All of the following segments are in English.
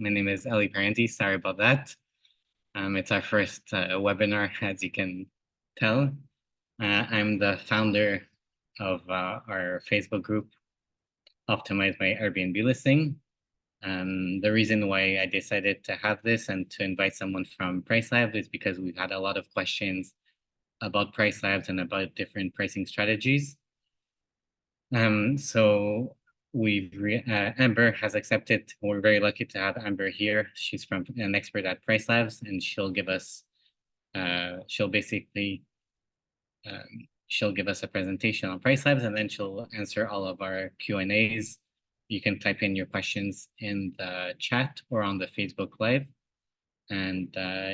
My name is Elie. Sorry about that. It's our first webinar, as you can tell. I'm the founder of our Facebook group, Optimize My Airbnb Listing. The reason why I decided to have this and to invite someone from PriceLabs is because we've had a lot of questions about PriceLabs and about different pricing strategies. So Amber has accepted. We're very lucky to have Amber here. She's an expert at PriceLabs, and she'll give us she'll give us a presentation on PriceLabs, and then she'll answer all of our Q&As. You can type in your questions in the chat or on the Facebook Live. And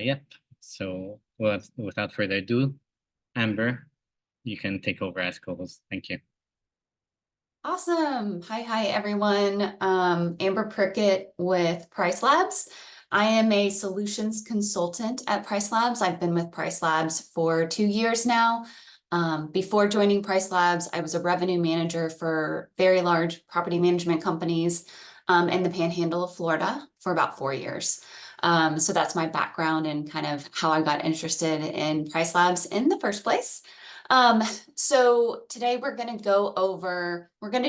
yep, so without further ado, Amber, you can take over as co-host. Thank you. Awesome. Hi, everyone. Amber Prickett with PriceLabs. I am a solutions consultant at PriceLabs. I've been with PriceLabs for 2 years now. Before joining PriceLabs, I was a revenue manager for very large property management companies in the Panhandle of Florida for about 4 years. So that's my background and kind of how I got interested in PriceLabs in the first place. So today we're going to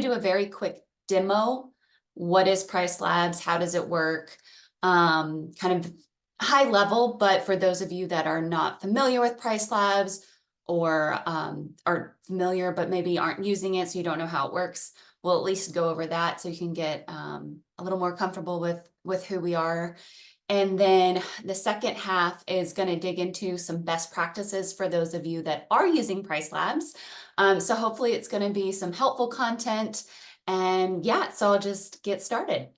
do a very quick demo. What is PriceLabs? How does it work? Kind of high level, but for those of you that are not familiar with PriceLabs or are familiar but maybe aren't using it, so you don't know how it works, we'll at least go over that so you can get a little more comfortable with who we are. And then the second half is going to dig into some best practices for those of you that are using PriceLabs. So hopefully it's going to be some helpful content. And yeah, so I'll just get started.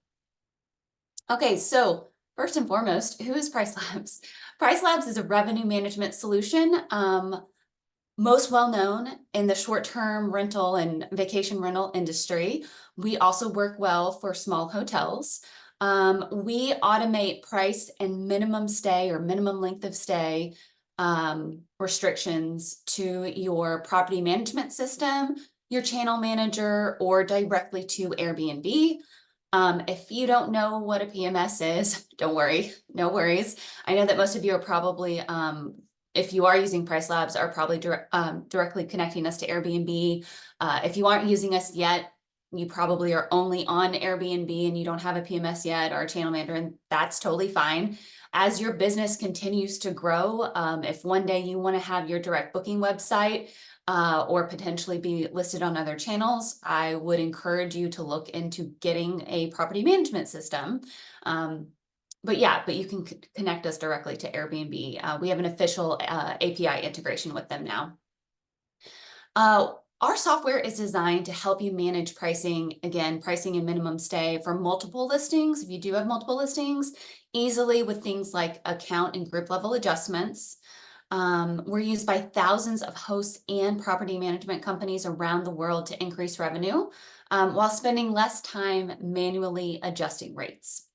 Okay, so first and foremost, who is PriceLabs? PriceLabs is a revenue management solution, most well known in the short-term rental and vacation rental industry. We also work well for small hotels. We automate price and minimum stay or minimum length of stay restrictions to your property management system, your channel manager, or directly to Airbnb. If you don't know what a PMS is, don't worry, no worries. I know that most of you are probably, if you are using PriceLabs, are probably directly connecting us to Airbnb. If you aren't using us yet, you probably are only on Airbnb and you don't have a PMS yet or a channel manager, and that's totally fine. As your business continues to grow, if one day you want to have your direct booking website or potentially be listed on other channels, I would encourage you to look into getting a property management system. But you can connect us directly to Airbnb. We have an official API integration with them now. Our software is designed to help you manage pricing, again, pricing and minimum stay for multiple listings. If you do have multiple listings, easily with things like account and group level adjustments. We're used by thousands of hosts and property management companies around the world to increase revenue while spending less time manually adjusting rates.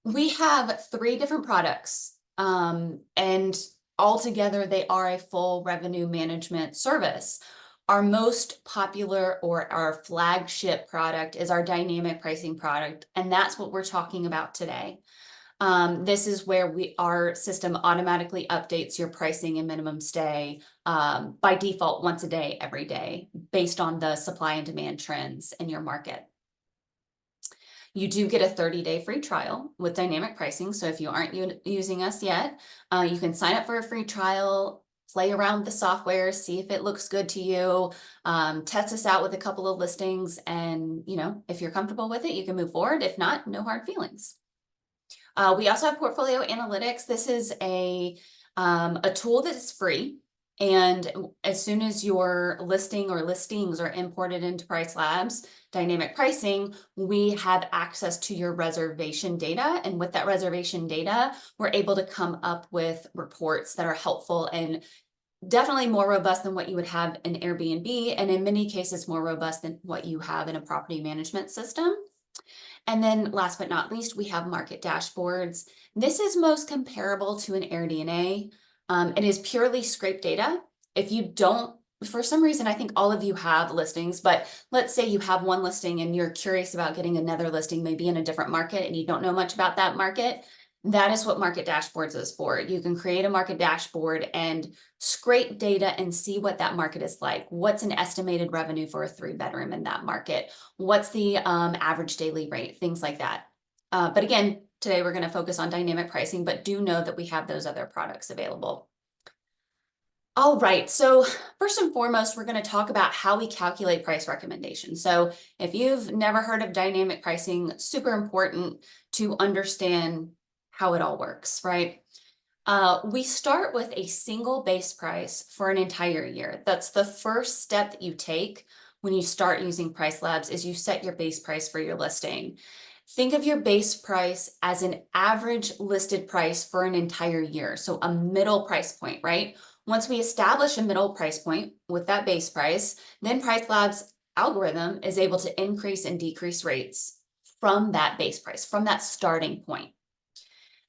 We have 3 different products, and altogether they are a full revenue management service. Our most popular or our flagship product is our dynamic pricing product, and that's what we're talking about today. This is where our system automatically updates your pricing and minimum stay by default once a day, every day, based on the supply and demand trends in your market. You do get a 30-day free trial with dynamic pricing. So if you aren't using us yet, you can sign up for a free trial, play around with the software, see if it looks good to you, test us out with a couple of listings, and if you're comfortable with it, you can move forward. If not, no hard feelings. We also have Portfolio Analytics. This is a tool that is free. And as soon as your listing or listings are imported into PriceLabs dynamic pricing, we have access to your reservation data. And with that reservation data, we're able to come up with reports that are helpful and definitely more robust than what you would have in Airbnb, and in many cases more robust than what you have in a property management system. And then last but not least, we have market dashboards. This is most comparable to an AirDNA. It is purely scrape data. If you don't for some reason, I think all of you have listings, but let's say you have one listing and you're curious about getting another listing, maybe in a different market, and you don't know much about that market. That is what market dashboards is for. You can create a market dashboard and scrape data and see what that market is like. What's an estimated revenue for a 3-bedroom in that market? What's the average daily rate? Things like that. But again, today we're going to focus on dynamic pricing, but do know that we have those other products available. All right, so first and foremost, we're going to talk about how we calculate price recommendation. So if you've never heard of dynamic pricing, super important to understand how it all works, right? We start with a single base price for an entire year. That's the first step that you take when you start using PriceLabs is you set your base price for your listing. Think of your base price as an average listed price for an entire year. So a middle price point, right? Once we establish a middle price point with that base price, then PriceLabs algorithm is able to increase and decrease rates from that base price, from that starting point.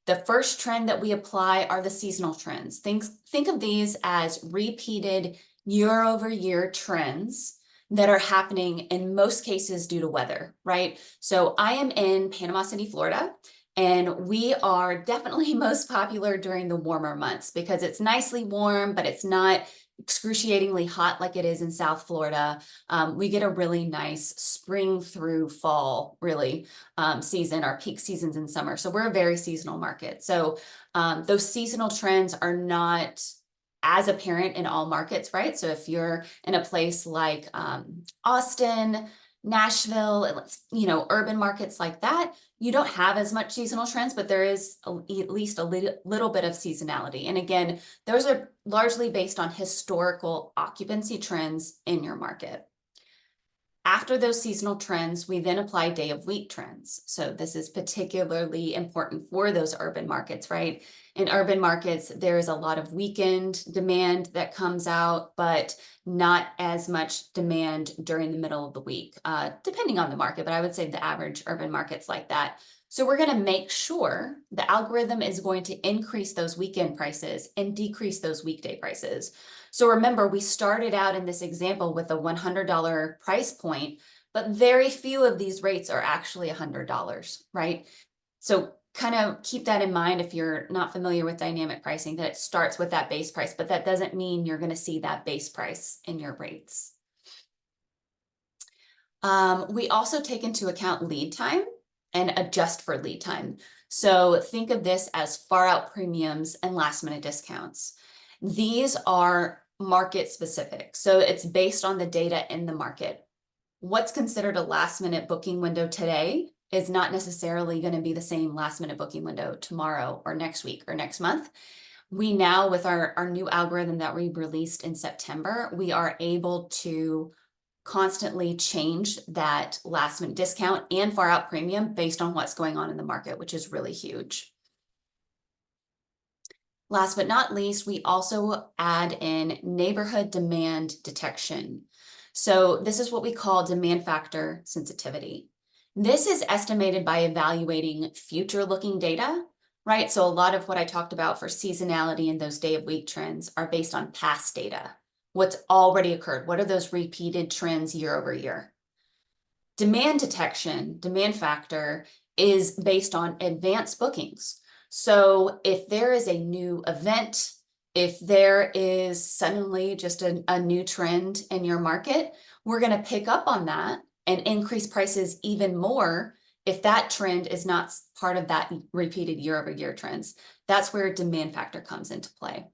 The first trend that we apply are the seasonal trends. Think of these as repeated year-over-year trends that are happening in most cases due to weather, right? So I am in Panama City, Florida, and we are definitely most popular during the warmer months because it's nicely warm, but it's not excruciatingly hot like it is in South Florida. We get a really nice spring through fall, really, season, our peak seasons in summer. So we're a very seasonal market. So those seasonal trends are not as apparent in all markets, right? So if you're in a place like Austin, Nashville, urban markets like that, you don't have as much seasonal trends, but there is at least a little bit of seasonality. And again, those are largely based on historical occupancy trends in your market. After those seasonal trends, we then apply day of week trends. So this is particularly important for those urban markets, right? In urban markets, there is a lot of weekend demand that comes out, but not as much demand during the middle of the week, depending on the market. But I would say the average urban market's like that. So we're going to make sure the algorithm is going to increase those weekend prices and decrease those weekday prices. So remember, we started out in this example with a $100 price point, but very few of these rates are actually $100, right? So kind of keep that in mind if you're not familiar with dynamic pricing, that it starts with that base price, but that doesn't mean you're going to see that base price in your rates. We also take into account lead time and adjust for lead time. So think of this as far out premiums and last minute discounts. These are market specific. So it's based on the data in the market. What's considered a last minute booking window today is not necessarily going to be the same last minute booking window tomorrow or next week or next month. We now, with our new algorithm that we released in September, we are able to constantly change that last minute discount and far out premium based on what's going on in the market, which is really huge. Last but not least, we also add in neighborhood demand detection. So this is what we call demand factor sensitivity. This is estimated by evaluating future looking data, right? So a lot of what I talked about for seasonality and those day of week trends are based on past data. What's already occurred? What are those repeated trends year over year? Demand detection, demand factor, is based on advanced bookings. So if there is a new event, if there is suddenly just a new trend in your market, we're going to pick up on that and increase prices even more if that trend is not part of that repeated year over year trends. That's where demand factor comes into play.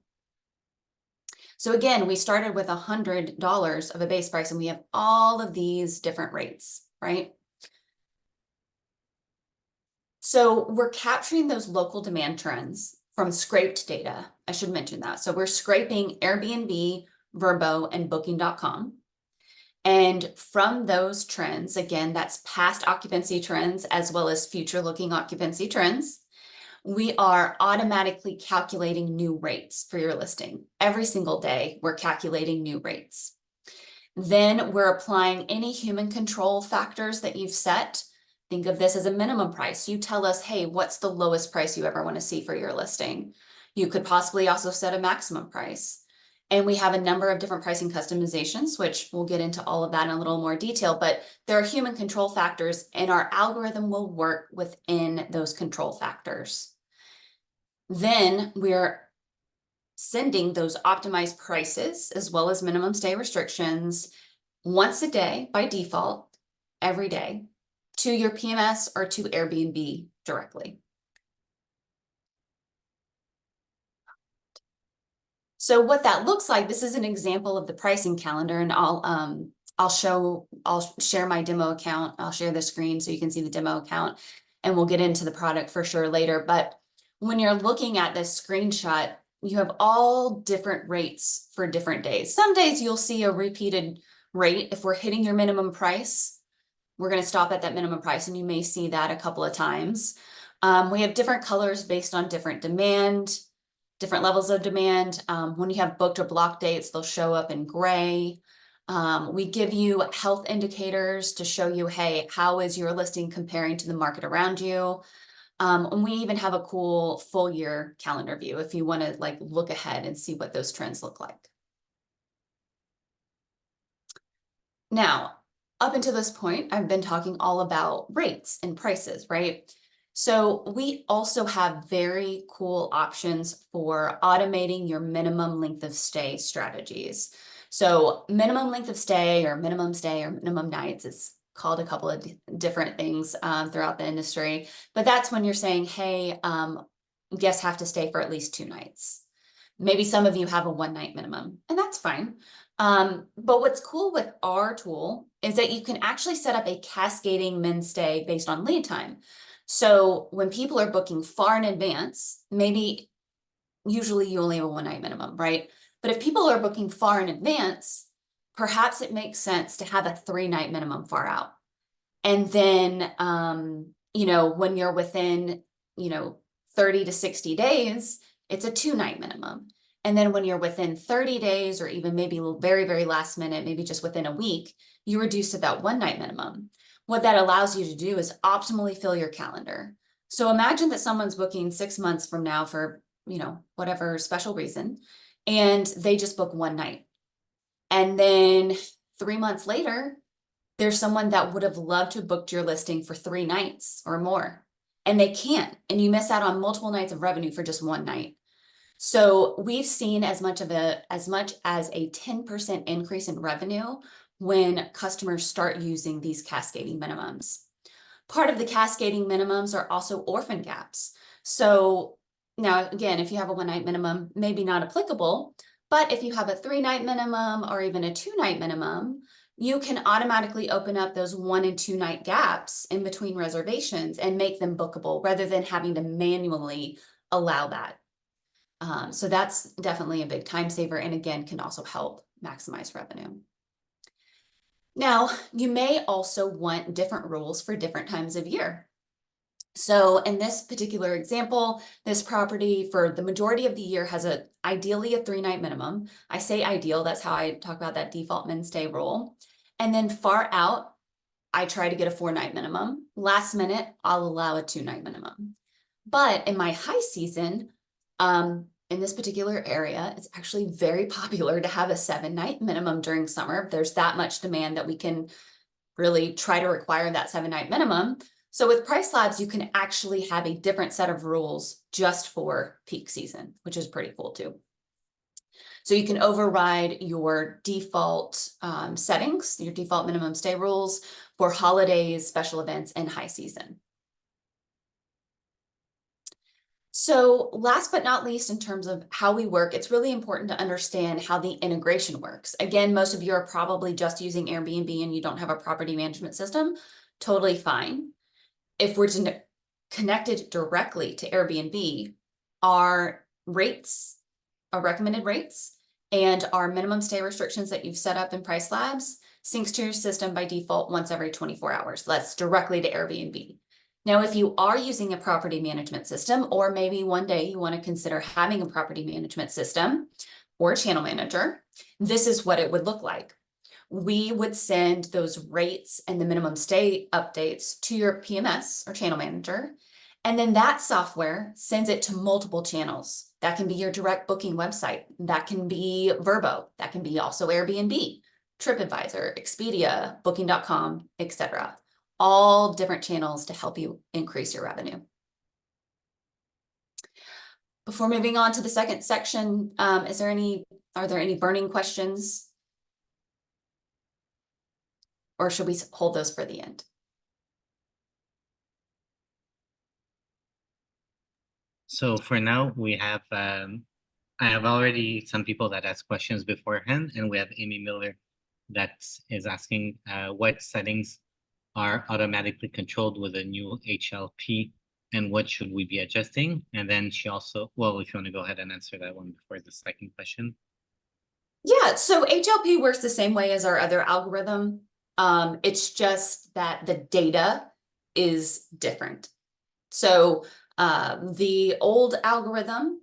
So again, we started with $100 of a base price and we have all of these different rates, right? So we're capturing those local demand trends from scraped data. I should mention that. So we're scraping Airbnb, Vrbo, and Booking.com. And from those trends, again, that's past occupancy trends as well as future looking occupancy trends, we are automatically calculating new rates for your listing. Every single day, we're calculating new rates. Then we're applying any human control factors that you've set. Think of this as a minimum price. You tell us, hey, what's the lowest price you ever want to see for your listing? You could possibly also set a maximum price. And we have a number of different pricing customizations, which we'll get into all of that in a little more detail, but there are human control factors and our algorithm will work within those control factors. Then we're sending those optimized prices as well as minimum stay restrictions once a day by default, every day, to your PMS or to Airbnb directly. So what that looks like, this is an example of the pricing calendar, and I'll share my demo account. I'll share the screen so you can see the demo account, and we'll get into the product for sure later. But when you're looking at this screenshot, you have all different rates for different days. Some days you'll see a repeated rate. If we're hitting your minimum price, we're going to stop at that minimum price, and you may see that a couple of times. We have different colors based on different demand, different levels of demand. When you have booked or blocked dates, they'll show up in gray. We give you health indicators to show you, hey, how is your listing comparing to the market around you? And we even have a cool full year calendar view if you want to like look ahead and see what those trends look like. Now, up until this point, I've been talking all about rates and prices, right? So we also have very cool options for automating your minimum length of stay strategies. So minimum length of stay or minimum nights, it's called a couple of different things throughout the industry, but that's when you're saying, hey, guests have to stay for at least 2 nights. Maybe some of you have a 1-night minimum, and that's fine. But what's cool with our tool is that you can actually set up a cascading min stay based on lead time. So when people are booking far in advance, maybe usually you only have a 1-night minimum, right? But if people are booking far in advance, perhaps it makes sense to have a 3-night minimum far out. And then, when you're within, 30 to 60 days, it's a 2-night minimum. And then when you're within 30 days or even maybe very, very last minute, maybe just within a week, you reduce to that 1-night minimum. What that allows you to do is optimally fill your calendar. So imagine that someone's booking 6 months from now for, whatever special reason, and they just book 1 night. And then 3 months later, there's someone that would have loved to have booked your listing for 3 nights or more, and they can't, and you miss out on multiple nights of revenue for just 1 night. So we've seen as much as a 10% increase in revenue when customers start using these cascading minimums. Part of the cascading minimums are also orphan gaps. So now, again, if you have a 1-night minimum, maybe not applicable, but if you have a 3-night minimum or even a 2-night minimum, you can automatically open up those 1 and 2-night gaps in between reservations and make them bookable rather than having to manually allow that. So that's definitely a big time saver, and again, can also help maximize revenue. Now, you may also want different rules for different times of year. So in this particular example, this property for the majority of the year has ideally a 3-night minimum. I say ideal, that's how I talk about that default min stay rule. And then far out, I try to get a 4-night minimum. Last minute, I'll allow a 2-night minimum. But in my high season, in this particular area, it's actually very popular to have a 7-night minimum during summer. There's that much demand that we can really try to require that 7-night minimum. So with PriceLabs, you can actually have a different set of rules just for peak season, which is pretty cool too. So you can override your default settings, your default minimum stay rules for holidays, special events, and high season. So last but not least, in terms of how we work, it's really important to understand how the integration works. Again, most of you are probably just using Airbnb and you don't have a property management system. Totally fine. If we're connected directly to Airbnb, our rates, our recommended rates, and our minimum stay restrictions that you've set up in PriceLabs syncs to your system by default once every 24 hours. That's directly to Airbnb. Now, if you are using a property management system, or maybe one day you want to consider having a property management system or a channel manager, this is what it would look like. We would send those rates and the minimum stay updates to your PMS or channel manager, And then that software sends it to multiple channels. That can be your direct booking website. That can be Vrbo. That can be also Airbnb, TripAdvisor, Expedia, Booking.com, etc. All different channels to help you increase your revenue. Before moving on to the second section, are there any burning questions? Or should we hold those for the end? So for now, we have I have already some people that asked questions beforehand, and we have Amy Miller that is asking what settings are automatically controlled with a new HLP and what should we be adjusting? And then she also, well, if you want to go ahead and answer that one before the second question. Yeah, so HLP works the same way as our other algorithm. It's just that the data is different. So the old algorithm,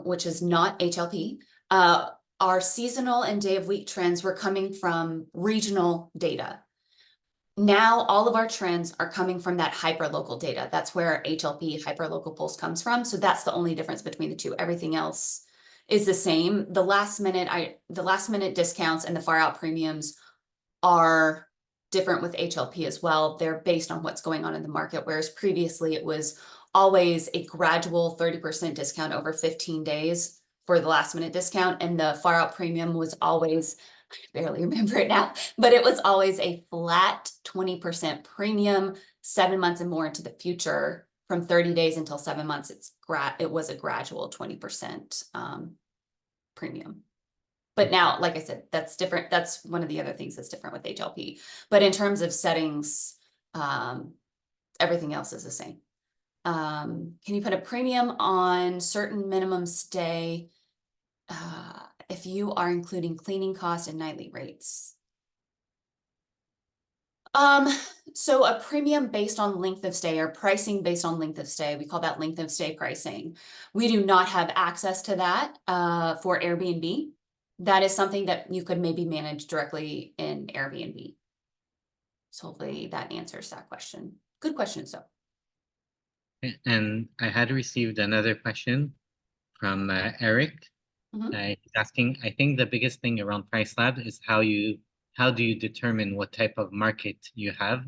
which is not HLP, our seasonal and day of week trends were coming from regional data. Now all of our trends are coming from that hyperlocal data. That's where HLP, hyperlocal pulse, comes from. So that's the only difference between the two. Everything else is the same. The last minute discounts and the far out premiums are different with HLP as well. They're based on what's going on in the market, whereas previously it was always a gradual 30% discount over 15 days for the last minute discount, and the far out premium was always, I barely remember it now, but it was always a flat 20% premium 7 months and more into the future. From 30 days until 7 months, it was a gradual 20% premium. But now, like I said, that's different. That's one of the other things that's different with HLP. But in terms of settings, everything else is the same. Can you put a premium on certain minimum stay if you are including cleaning costs and nightly rates? So a premium based on length of stay, or pricing based on length of stay, we call that length of stay pricing. We do not have access to that for Airbnb. That is something that you could maybe manage directly in Airbnb. So hopefully that answers that question. Good question, so. And I had received another question from Eric. He's asking, I think the biggest thing around PriceLabs is how do you determine what type of market you have?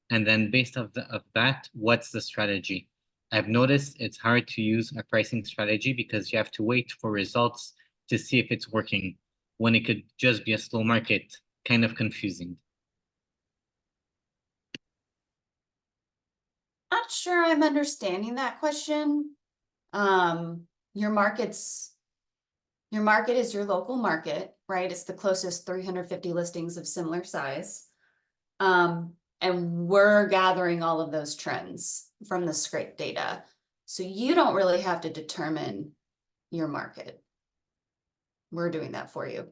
And then based of that, what's the strategy? I've noticed it's hard to use a pricing strategy because you have to wait for results to see if it's working when it could just be a slow market. Kind of confusing. Not sure I'm understanding that question. Your market is your local market, right? It's the closest 350 listings of similar size. And we're gathering all of those trends from the scrape data. So you don't really have to determine your market. We're doing that for you.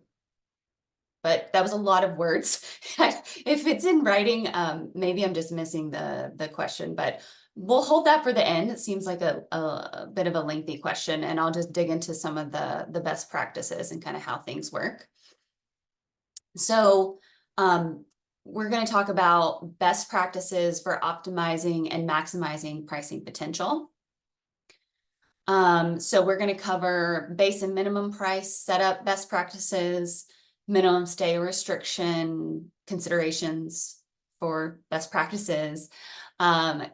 But that was a lot of words. If it's in writing, maybe I'm just missing the question, but we'll hold that for the end. It seems like a bit of a lengthy question, and I'll just dig into some of the best practices and kind of how things work. So we're going to talk about best practices for optimizing and maximizing pricing potential. So we're going to cover base and minimum price setup best practices, minimum stay restriction considerations for best practices,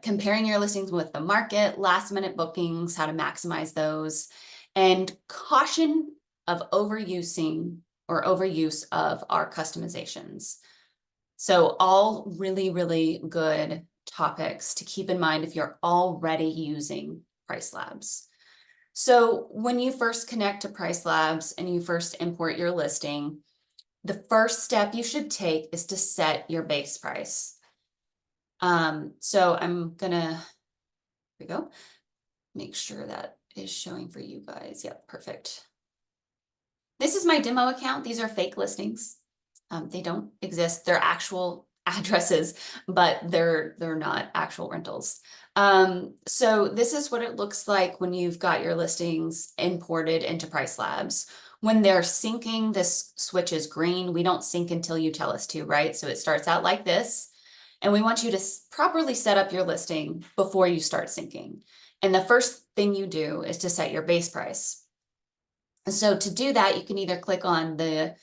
comparing your listings with the market, last minute bookings, how to maximize those, and caution of overusing or overuse of our customizations. So all really, really good topics to keep in mind if you're already using PriceLabs. So when you first connect to PriceLabs and you first import your listing, the first step you should take is to set your base price. So I'm gonna, here we go, make sure that is showing for you guys. Yep, perfect. This is my demo account. These are fake listings. They don't exist. They're actual addresses, but they're not actual rentals. So this is what it looks like when you've got your listings imported into PriceLabs. When they're syncing, this switch is green. We don't sync until you tell us to, right? So it starts out like this. And we want you to properly set up your listing before you start syncing. And the first thing you do is to set your base price. So to do that, you can either click on the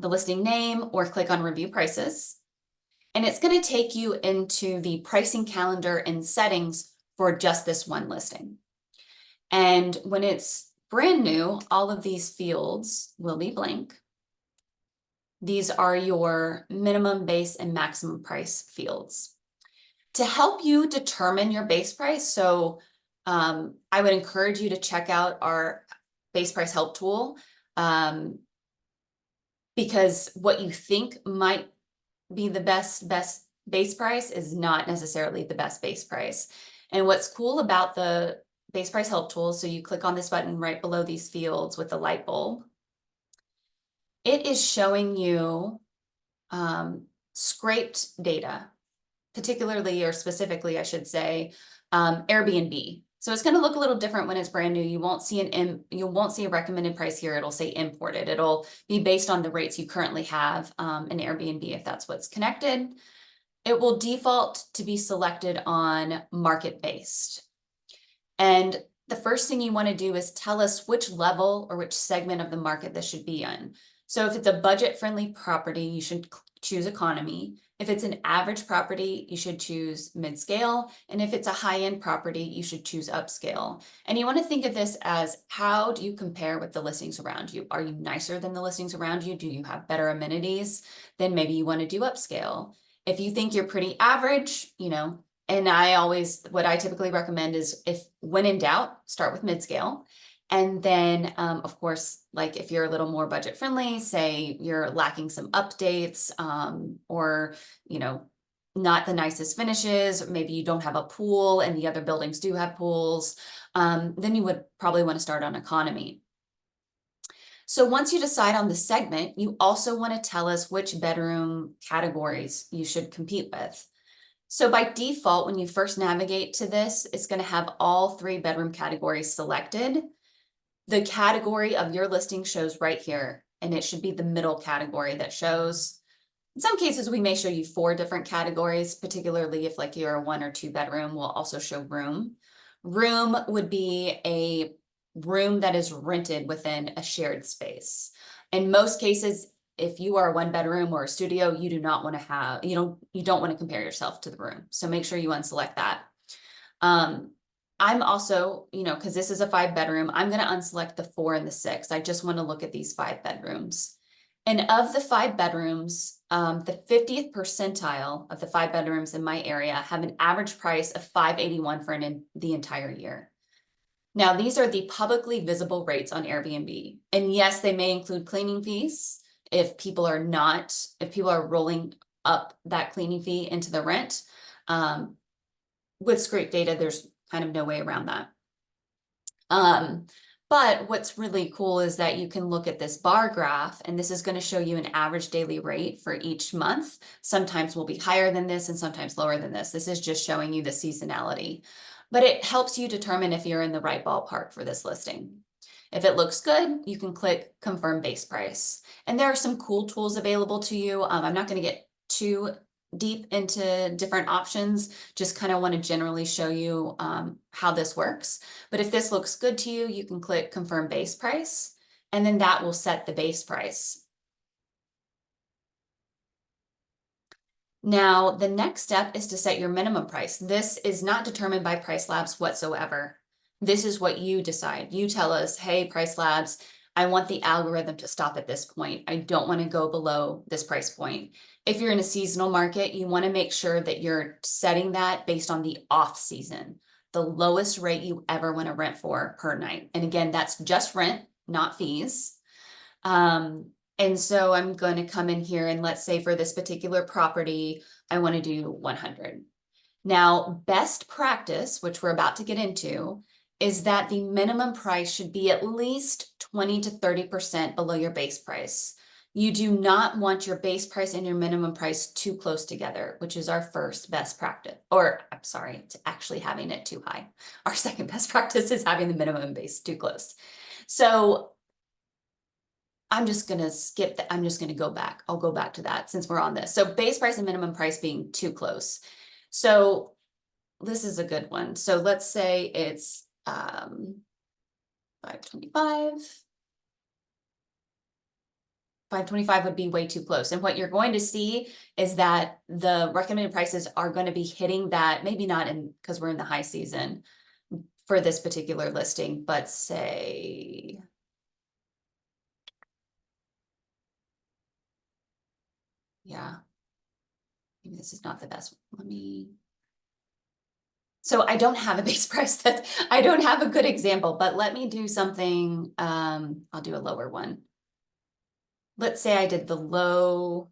listing name or click on review prices. And it's going to take you into the pricing calendar and settings for just this one listing. And when it's brand new, all of these fields will be blank. These are your minimum, base, and maximum price fields. To help you determine your base price, so I would encourage you to check out our base price help tool, because what you think might be the best base price is not necessarily the best base price. And what's cool about the base price help tool, so you click on this button right below these fields with the light bulb, it is showing you scraped data, particularly or specifically, I should say, Airbnb. So it's going to look a little different when it's brand new. You won't see a recommended price here. It'll say imported. It'll be based on the rates you currently have in Airbnb, if that's what's connected. It will default to be selected on market based. And the first thing you want to do is tell us which level or which segment of the market this should be in. So if it's a budget friendly property, you should choose economy. If it's an average property, you should choose mid-scale. And if it's a high-end property, you should choose upscale. And you want to think of this as, how do you compare with the listings around you? Are you nicer than the listings around you? Do you have better amenities? Then maybe you want to do upscale. If you think you're pretty average, and what I typically recommend is, when in doubt, start with mid-scale. And then, of course, like if you're a little more budget friendly, say you're lacking some updates, or, not the nicest finishes, maybe you don't have a pool and the other buildings do have pools, then you would probably want to start on economy. So once you decide on the segment, you also want to tell us which bedroom categories you should compete with. So by default, when you first navigate to this, it's going to have all 3 bedroom categories selected. The category of your listing shows right here, and it should be the middle category that shows. In some cases, we may show you 4 different categories, particularly if like you're a 1 or 2 bedroom, we'll also show room. Room would be a room that is rented within a shared space. In most cases, if you are a 1 bedroom or a studio, you do not want to have, you don't want to compare yourself to the room. So make sure you unselect that. I'm also, because this is a 5 bedroom, I'm going to unselect the 4 and the 6. I just want to look at these 5 bedrooms. And of the 5 bedrooms, the 50th percentile of the 5 bedrooms in my area have an average price of $581 for the entire year. Now, these are the publicly visible rates on Airbnb. And yes, they may include cleaning fees if people are rolling up that cleaning fee into the rent. With scrape data, there's kind of no way around that. But what's really cool is that you can look at this bar graph, and this is going to show you an average daily rate for each month. Sometimes will be higher than this and sometimes lower than this. This is just showing you the seasonality, but it helps you determine if you're in the right ballpark for this listing. If it looks good, you can click confirm base price. And there are some cool tools available to you. I'm not going to get too deep into different options, just kind of want to generally show you how this works. But if this looks good to you, you can click confirm base price, and then that will set the base price. Now, the next step is to set your minimum price. This is not determined by PriceLabs whatsoever. This is what you decide. You tell us, hey, PriceLabs, I want the algorithm to stop at this point. I don't want to go below this price point. If you're in a seasonal market, you want to make sure that you're setting that based on the off season, the lowest rate you ever want to rent for per night. And again, that's just rent, not fees. And so I'm going to come in here, and let's say for this particular property, I want to do 100. Now, best practice, which we're about to get into, is that the minimum price should be at least 20 to 30% below your base price. You do not want your base price and your minimum price too close together, which is our first best practice. Or I'm sorry, it's actually having it too high. Our second best practice is having the minimum base too close. So I'm just gonna skip that. I'm just gonna go back. I'll go back to that since we're on this. So base price and minimum price being too close. So this is a good one. So let's say it's 525. 525 would be way too close. And what you're going to see is that the recommended prices are going to be hitting that, maybe not in, because we're in the high season for this particular listing, but say, yeah, maybe this is not the best. So I don't have a base price that I don't have a good example, but let me do something. I'll do a lower one. Let's say I did the low,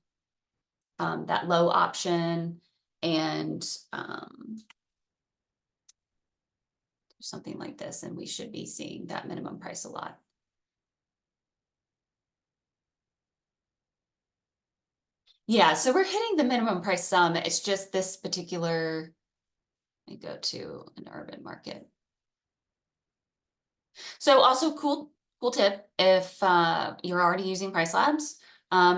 that low option, and something like this, and we should be seeing that minimum price a lot. Yeah, so we're hitting the minimum price some. It's just this particular, let me go to an urban market. So also cool tip, if you're already using PriceLabs,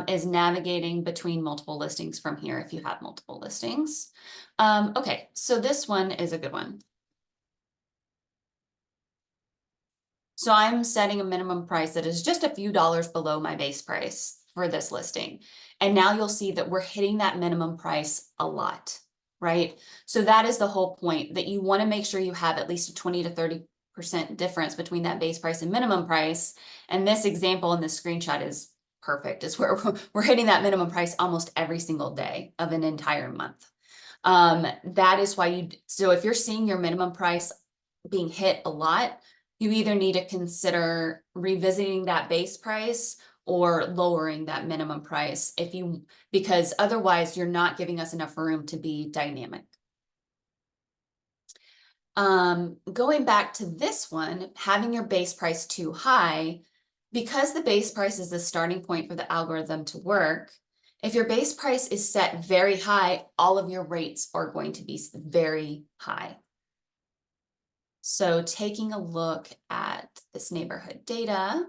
is navigating between multiple listings from here if you have multiple listings. Okay, so this one is a good one. So I'm setting a minimum price that is just a few dollars below my base price for this listing. And now you'll see that we're hitting that minimum price a lot, right? So that is the whole point, that you want to make sure you have at least a 20 to 30% difference between that base price and minimum price. And this example in this screenshot is perfect. It's where we're hitting that minimum price almost every single day of an entire month. That is why so if you're seeing your minimum price being hit a lot, you either need to consider revisiting that base price or lowering that minimum price because otherwise you're not giving us enough room to be dynamic. Going back to this one, having your base price too high, because the base price is the starting point for the algorithm to work. If your base price is set very high, all of your rates are going to be very high. So taking a look at this neighborhood data.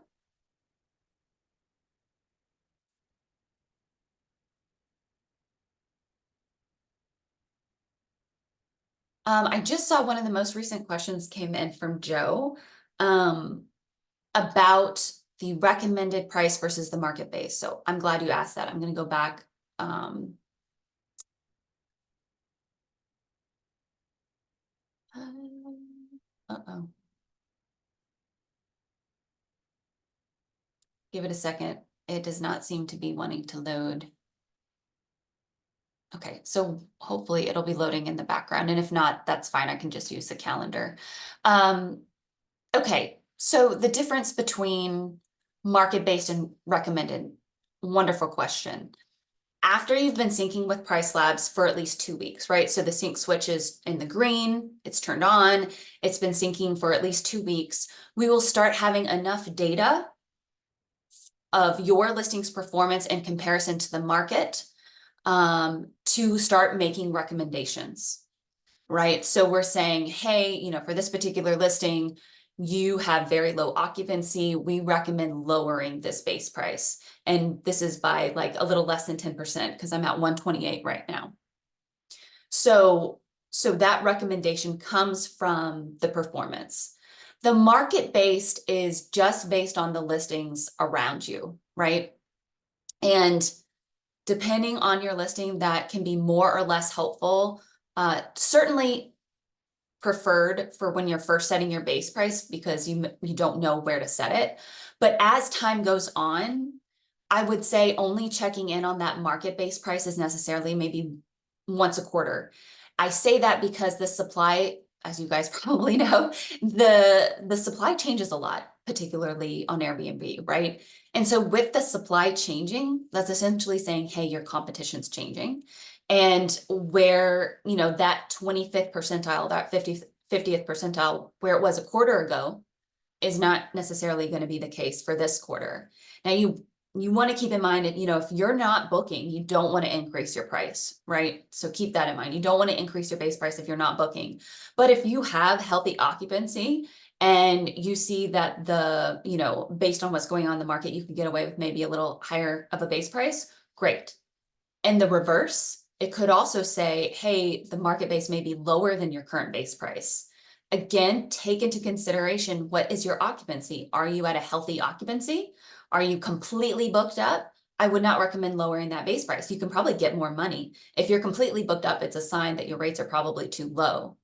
I just saw one of the most recent questions came in from Joe about the recommended price versus the market base. So I'm glad you asked that. I'm going to go back. Uh-oh. Give it a second. It does not seem to be wanting to load. Okay, so hopefully it'll be loading in the background. And if not, that's fine. I can just use the calendar. Okay, so the difference between market-based and recommended, wonderful question. After you've been syncing with PriceLabs for at least 2 weeks, right? So the sync switch is in the green, it's turned on, it's been syncing for at least 2 weeks. We will start having enough data of your listing's performance in comparison to the market to start making recommendations, right? So we're saying, hey, for this particular listing, you have very low occupancy. We recommend lowering this base price. And this is by like a little less than 10% because I'm at 128 right now. So that recommendation comes from the performance. The market-based is just based on the listings around you, right? And depending on your listing, that can be more or less helpful. Certainly preferred for when you're first setting your base price because you don't know where to set it. But as time goes on, I would say only checking in on that market-based price is necessarily maybe once a quarter. I say that because the supply, as you guys probably know, the supply changes a lot, particularly on Airbnb, right? And so with the supply changing, that's essentially saying, hey, your competition's changing. And where, that 25th percentile, that 50th percentile, where it was a quarter ago, is not necessarily going to be the case for this quarter. Now, you want to keep in mind that, if you're not booking, you don't want to increase your price, right? So keep that in mind. You don't want to increase your base price if you're not booking. But if you have healthy occupancy and you see that based on what's going on in the market, you can get away with maybe a little higher of a base price, great. In the reverse, it could also say, hey, the market base may be lower than your current base price. Again, take into consideration, what is your occupancy? Are you at a healthy occupancy? Are you completely booked up? I would not recommend lowering that base price. You can probably get more money. If you're completely booked up, it's a sign that your rates are probably too low.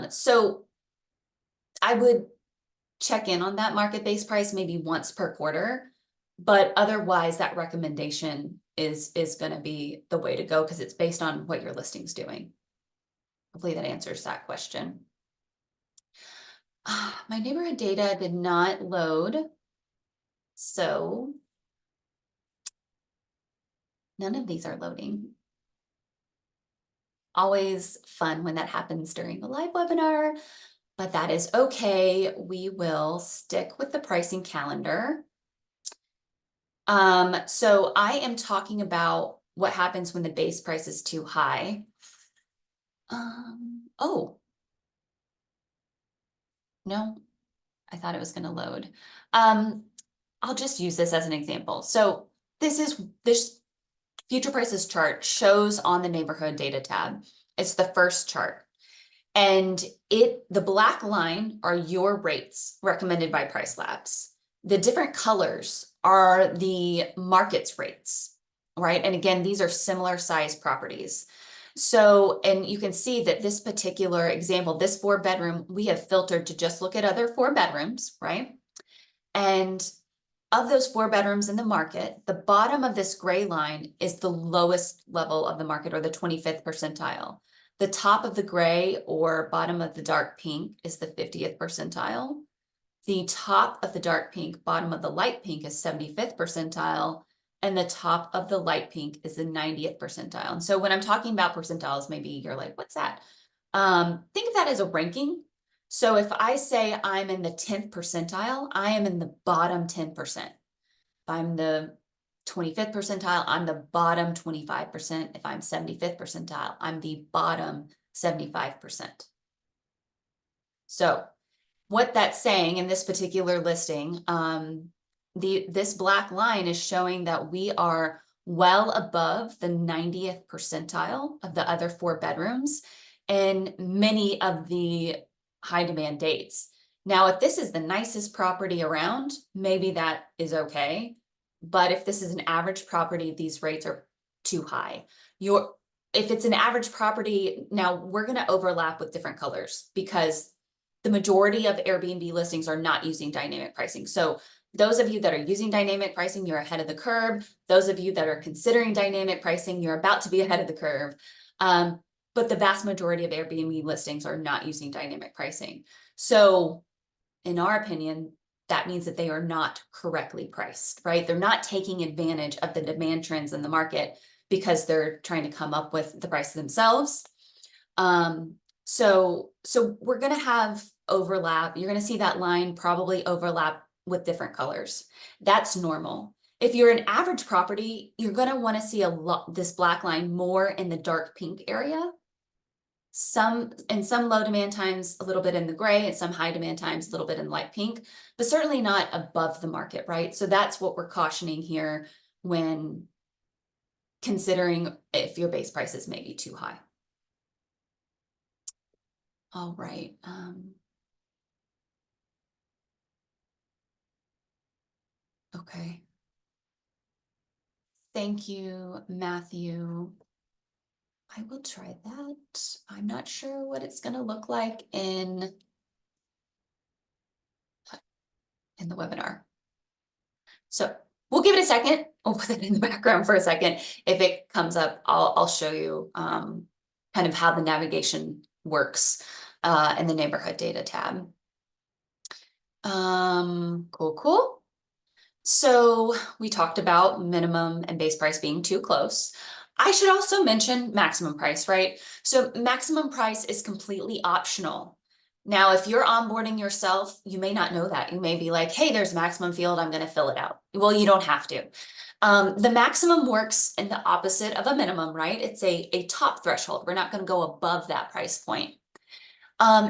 So I would check in on that market-based price maybe once per quarter, but otherwise that recommendation is going to be the way to go because it's based on what your listing's doing. Hopefully that answers that question. My neighborhood data did not load, so none of these are loading. Always fun when that happens during a live webinar, but that is okay. We will stick with the pricing calendar. So I am talking about what happens when the base price is too high. Oh, no, I thought it was going to load. I'll just use this as an example. So this future prices chart shows on the neighborhood data tab. It's the first chart. And the black line are your rates recommended by PriceLabs. The different colors are the market's rates, right? And again, these are similar size properties. So, and you can see that this particular example, this 4-bedroom, we have filtered to just look at other 4 bedrooms, right? And of those 4 bedrooms in the market, the bottom of this gray line is the lowest level of the market, or the 25th percentile. The top of the gray or bottom of the dark pink is the 50th percentile. The top of the dark pink, bottom of the light pink is 75th percentile. And the top of the light pink is the 90th percentile. And so when I'm talking about percentiles, maybe you're like, what's that? Think of that as a ranking. So if I say I'm in the 10th percentile, I am in the bottom 10%. If I'm the 25th percentile, I'm the bottom 25%. If I'm 75th percentile, I'm the bottom 75%. So what that's saying in this particular listing, this black line is showing that we are well above the 90th percentile of the other 4 bedrooms in many of the high demand dates. Now, if this is the nicest property around, maybe that is okay. But if this is an average property, these rates are too high. If it's an average property, now we're going to overlap with different colors because the majority of Airbnb listings are not using dynamic pricing. So those of you that are using dynamic pricing, you're ahead of the curve. Those of you that are considering dynamic pricing, you're about to be ahead of the curve. But the vast majority of Airbnb listings are not using dynamic pricing. So in our opinion, that means that they are not correctly priced, right? They're not taking advantage of the demand trends in the market because they're trying to come up with the price themselves. So we're going to have overlap. You're going to see that line probably overlap with different colors. That's normal. If you're an average property, you're going to want to see this black line more in the dark pink area. In some low demand times, a little bit in the gray, and some high demand times, a little bit in light pink, but certainly not above the market, right? So that's what we're cautioning here when considering if your base prices may be too high. All right. Okay. Thank you, Matthew. I will try that. I'm not sure what it's going to look like in the webinar. So we'll give it a second. We'll put it in the background for a second. If it comes up, I'll show you kind of how the navigation works in the neighborhood data tab. Cool. So we talked about minimum and base price being too close. I should also mention maximum price, right? So maximum price is completely optional. Now, if you're onboarding yourself, you may not know that. You may be like, hey, there's a maximum field, I'm going to fill it out. Well, you don't have to. The maximum works in the opposite of a minimum, right? It's a top threshold. We're not going to go above that price point.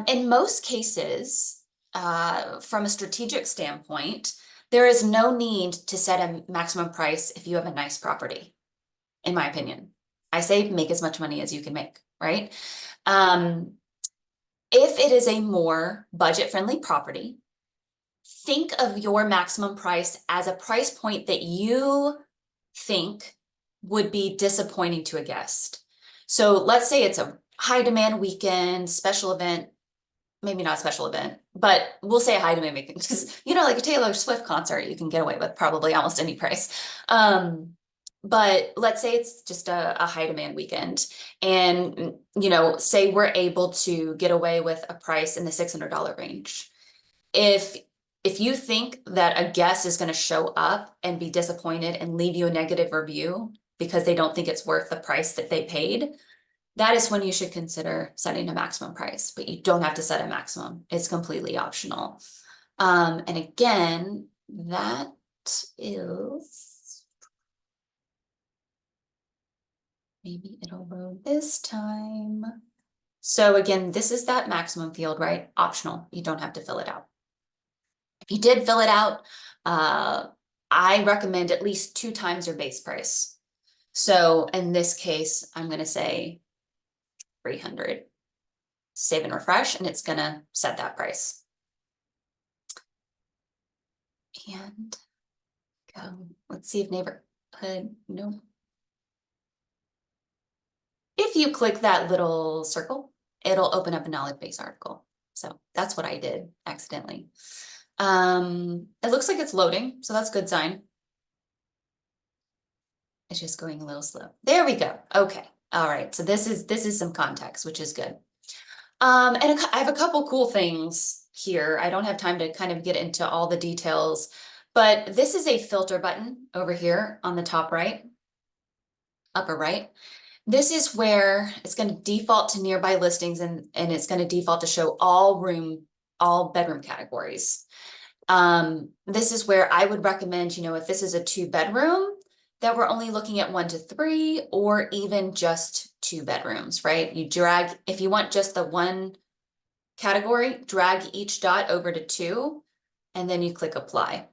In most cases, from a strategic standpoint, there is no need to set a maximum price if you have a nice property, in my opinion. I say make as much money as you can make, right? If it is a more budget-friendly property, think of your maximum price as a price point that you think would be disappointing to a guest. So let's say it's a high demand weekend, special event, maybe not a special event, but we'll say a high demand weekend because, you know, like a Taylor Swift concert, you can get away with probably almost any price. But let's say it's just a high demand weekend and, you know, say we're able to get away with a price in the $600 range. If you think that a guest is going to show up and be disappointed and leave you a negative review because they don't think it's worth the price that they paid, that is when you should consider setting a maximum price, but you don't have to set a maximum. It's completely optional. And again, that is, maybe it'll load this time. So again, this is that maximum field, right? Optional. You don't have to fill it out. If you did fill it out, I recommend at least 2 times your base price. So in this case, I'm going to say 300, save and refresh, and it's going to set that price. And go, let's see if neighborhood, no. If you click that little circle, it'll open up a knowledge base article. So that's what I did accidentally. It looks like it's loading, so that's a good sign. It's just going a little slow. There we go. Okay. All right. So this is some context, which is good. And I have a couple cool things here. I don't have time to kind of get into all the details, but this is a filter button over here on the top right, upper right. This is where it's going to default to nearby listings and it's going to default to show all bedroom categories. This is where I would recommend, you know, if this is a 2-bedroom, that we're only looking at 1 to 3 or even just 2 bedrooms, right? You drag, if you want just the 1 category, drag each dot over to 2, and then you click apply.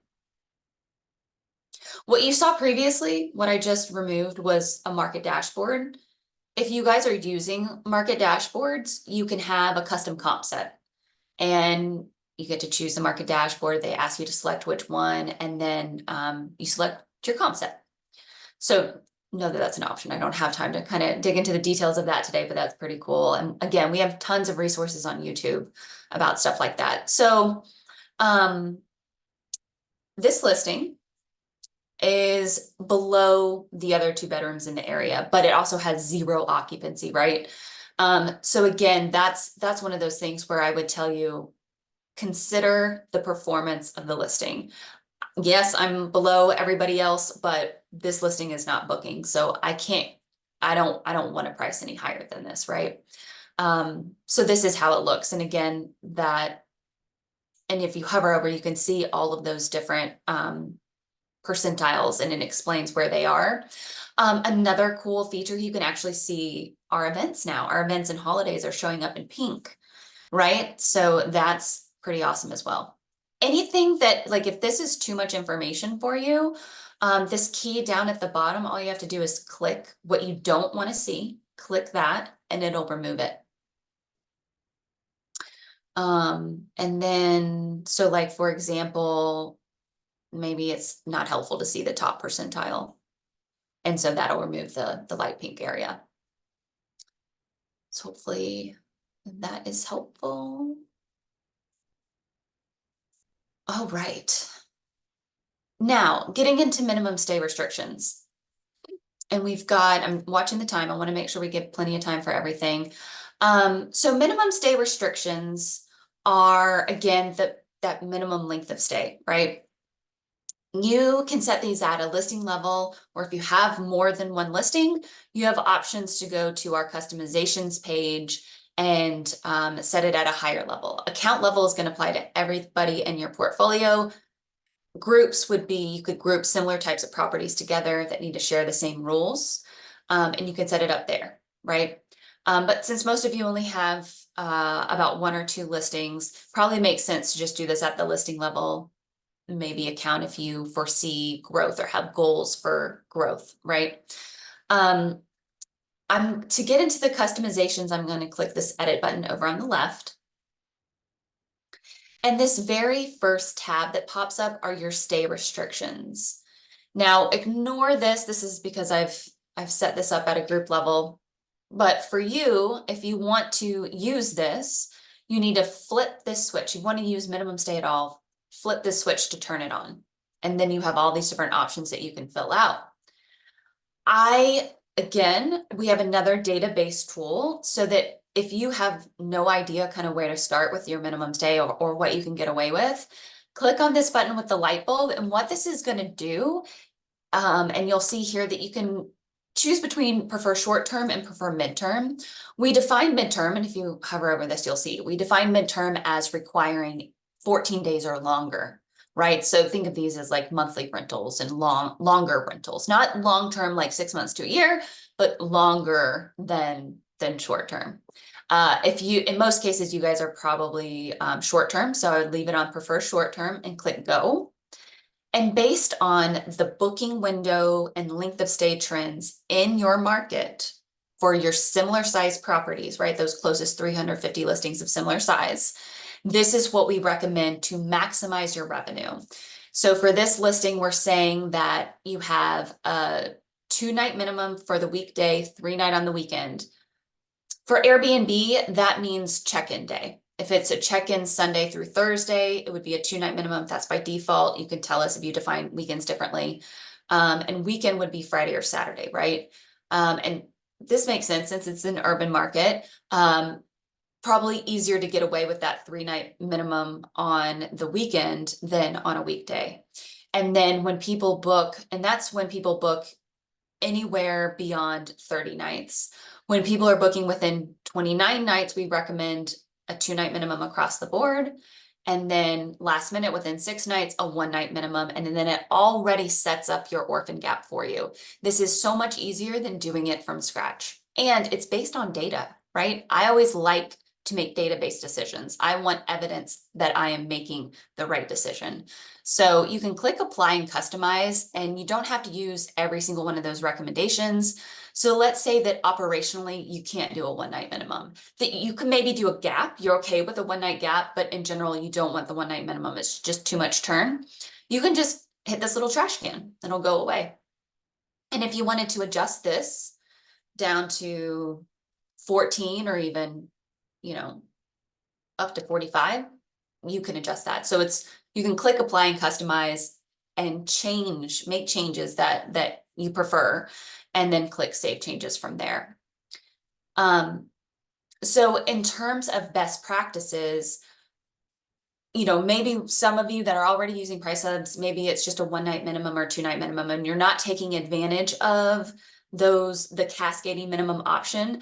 What you saw previously, what I just removed was a market dashboard. If you guys are using market dashboards, you can have a custom comp set and you get to choose the market dashboard. They ask you to select which one, and then you select your comp set. So know that that's an option. I don't have time to kind of dig into the details of that today, but that's pretty cool. And again, we have tons of resources on YouTube about stuff like that. So this listing is below the other 2 bedrooms in the area, but it also has 0 occupancy, right? So again, that's one of those things where I would tell you, consider the performance of the listing. Yes, I'm below everybody else, but this listing is not booking. So I don't want to price any higher than this, right? So this is how it looks. And again, and if you hover over, you can see all of those different percentiles and it explains where they are. Another cool feature, you can actually see our events now. Our events and holidays are showing up in pink, right? So that's pretty awesome as well. Anything that, like, if this is too much information for you, this key down at the bottom, all you have to do is click what you don't want to see, click that, and it'll remove it. And then, so like, for example, maybe it's not helpful to see the top percentile. And so that'll remove the light pink area. So hopefully that is helpful. All right. Now, getting into minimum stay restrictions. And I'm watching the time. I want to make sure we give plenty of time for everything. So minimum stay restrictions are, again, that minimum length of stay, right? You can set these at a listing level, or if you have more than 1 listing, you have options to go to our customizations page and set it at a higher level. Account level is going to apply to everybody in your portfolio. Groups would be, you could group similar types of properties together that need to share the same rules, and you can set it up there, right? But since most of you only have about 1 or 2 listings, probably makes sense to just do this at the listing level, maybe account if you foresee growth or have goals for growth, right? To get into the customizations, I'm going to click this edit button over on the left. And this very first tab that pops up are your stay restrictions. Now ignore this. This is because I've set this up at a group level. But for you, if you want to use this, you need to flip this switch. You want to use minimum stay at all, flip this switch to turn it on. And then you have all these different options that you can fill out. Again, we have another database tool so that if you have no idea kind of where to start with your minimum stay or what you can get away with, click on this button with the light bulb. And what this is going to do, and you'll see here that you can choose between prefer short-term and prefer midterm. We define midterm, and if you hover over this, you'll see we define midterm as requiring 14 days or longer. Right. So think of these as like monthly rentals and longer rentals, not long-term like 6 months to a year, but longer than short-term. In most cases, you guys are probably short-term. So I would leave it on prefer short-term and click go. And based on the booking window and length of stay trends in your market for your similar size properties, right? Those closest 350 listings of similar size. This is what we recommend to maximize your revenue. So for this listing, we're saying that you have a 2-night minimum for the weekday, 3-night on the weekend. For Airbnb, that means check-in day. If it's a check-in Sunday through Thursday, it would be a 2-night minimum. That's by default. You can tell us if you define weekends differently. And weekend would be Friday or Saturday, right? And this makes sense since it's an urban market. Probably easier to get away with that 3-night minimum on the weekend than on a weekday. And then when people book, and that's when people book anywhere beyond 30 nights. When people are booking within 29 nights, we recommend a 2-night minimum across the board. And then last minute within 6 nights, a 1-night minimum. And then it already sets up your orphan gap for you. This is so much easier than doing it from scratch. And it's based on data, right? I always like to make database decisions. I want evidence that I am making the right decision. So you can click apply and customize, and you don't have to use every single one of those recommendations. So let's say that operationally you can't do a 1-night minimum, that you can maybe do a gap. You're okay with a 1-night gap, but in general, you don't want the 1-night minimum. It's just too much turn. You can just hit this little trash can and it'll go away. And if you wanted to adjust this down to 14 or even, up to 45, you can adjust that. So you can click apply and customize and make changes that you prefer, and then click save changes from there. So in terms of best practices, maybe some of you that are already using PriceLabs, maybe it's just a 1-night minimum or 2-night minimum, and you're not taking advantage of the cascading minimum option.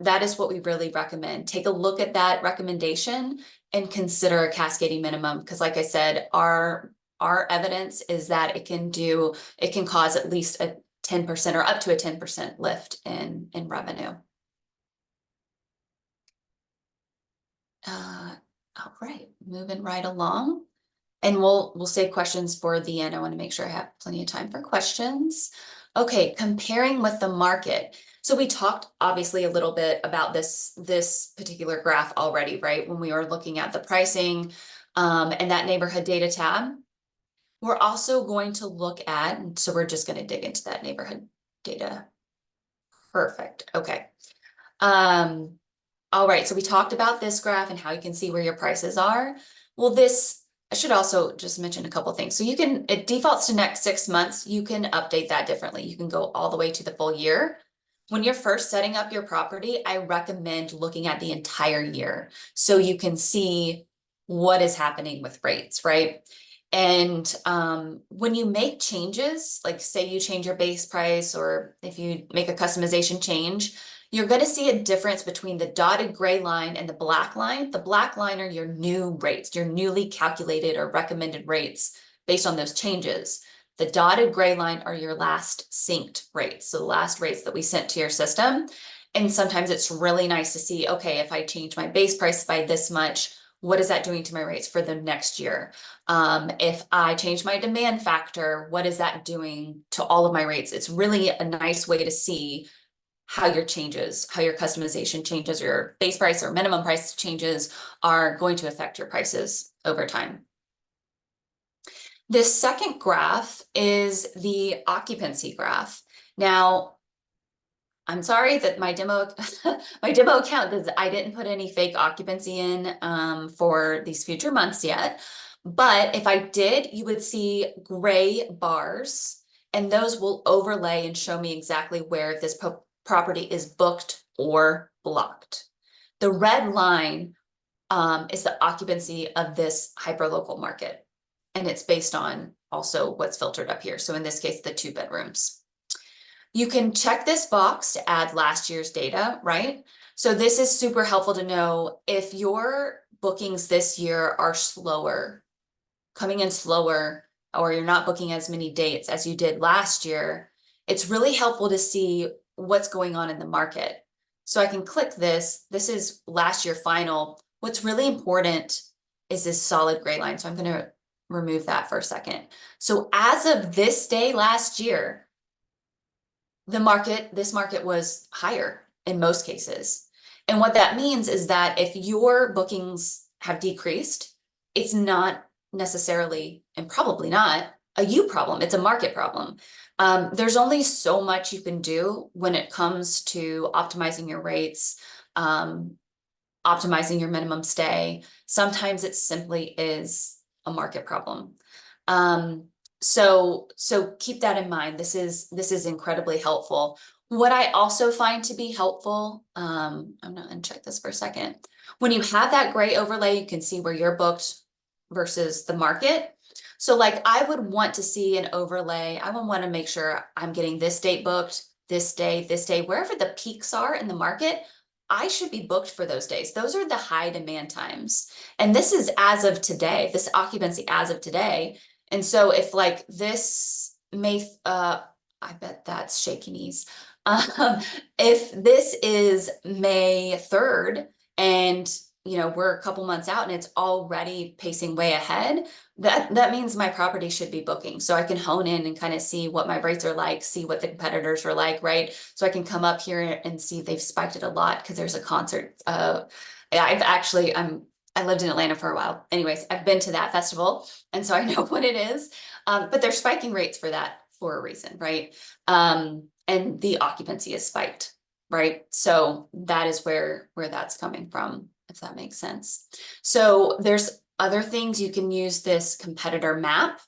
That is what we really recommend. Take a look at that recommendation and consider a cascading minimum. Because like I said, our evidence is that it can cause at least a 10% or up to a 10% lift in revenue. All right, moving right along. And we'll save questions for the end. I want to make sure I have plenty of time for questions. Okay, comparing with the market. So we talked obviously a little bit about this particular graph already, right? When we were looking at the pricing and that neighborhood data tab. We're also going to look at, so we're just going to dig into that neighborhood data. Perfect. Okay. All right, so we talked about this graph and how you can see where your prices are. Well, I should also just mention a couple things. So it defaults to next 6 months. You can update that differently. You can go all the way to the full year. When you're first setting up your property, I recommend looking at the entire year so you can see what is happening with rates, right? And when you make changes, like say you change your base price, or if you make a customization change, you're going to see a difference between the dotted gray line and the black line. The black line are your new rates, your newly calculated or recommended rates based on those changes. The dotted gray line are your last synced rates, so the last rates that we sent to your system. And sometimes it's really nice to see, okay, if I change my base price by this much, what is that doing to my rates for the next year? If I change my demand factor, what is that doing to all of my rates? It's really a nice way to see how your changes, how your customization changes, your base price or minimum price changes are going to affect your prices over time. This second graph is the occupancy graph. Now, I'm sorry that my demo my demo account does I didn't put any fake occupancy in for these future months yet. But if I did, you would see gray bars, and those will overlay and show me exactly where this property is booked or blocked. The red line is the occupancy of this hyperlocal market, and it's based on also what's filtered up here. So in this case, the 2 bedrooms. You can check this box to add last year's data, right? So this is super helpful to know if your bookings this year are slower, coming in slower, or you're not booking as many dates as you did last year. It's really helpful to see what's going on in the market. So I can click this. This is last year final. What's really important is this solid gray line. So I'm going to remove that for a second. So as of this day last year, this market was higher in most cases. And what that means is that if your bookings have decreased, it's not necessarily, and probably not, a you problem, it's a market problem. There's only so much you can do when it comes to optimizing your rates, optimizing your minimum stay. Sometimes it simply is a market problem. So keep that in mind. This is incredibly helpful. What I also find to be helpful, I'm not gonna check this for a second. When you have that gray overlay, you can see where you're booked versus the market. So like I would want to see an overlay. I would want to make sure I'm getting this date booked, this day, wherever the peaks are in the market. I should be booked for those days. Those are the high demand times. And this is as of today, this occupancy as of today. And so if like this may, I bet that's shaky knees. If this is May 3rd and we're a couple months out and it's already pacing way ahead, that means my property should be booking. So I can hone in and kind of see what my rates are like, see what the competitors are like, right? So I can come up here and see they've spiked it a lot because there's a concert. I lived in Atlanta for a while. Anyways, I've been to that festival, and so I know what it is. But they're spiking rates for that for a reason, right? And the occupancy is spiked, right? So that is where that's coming from, if that makes sense. So there's other things. You can use this competitor map.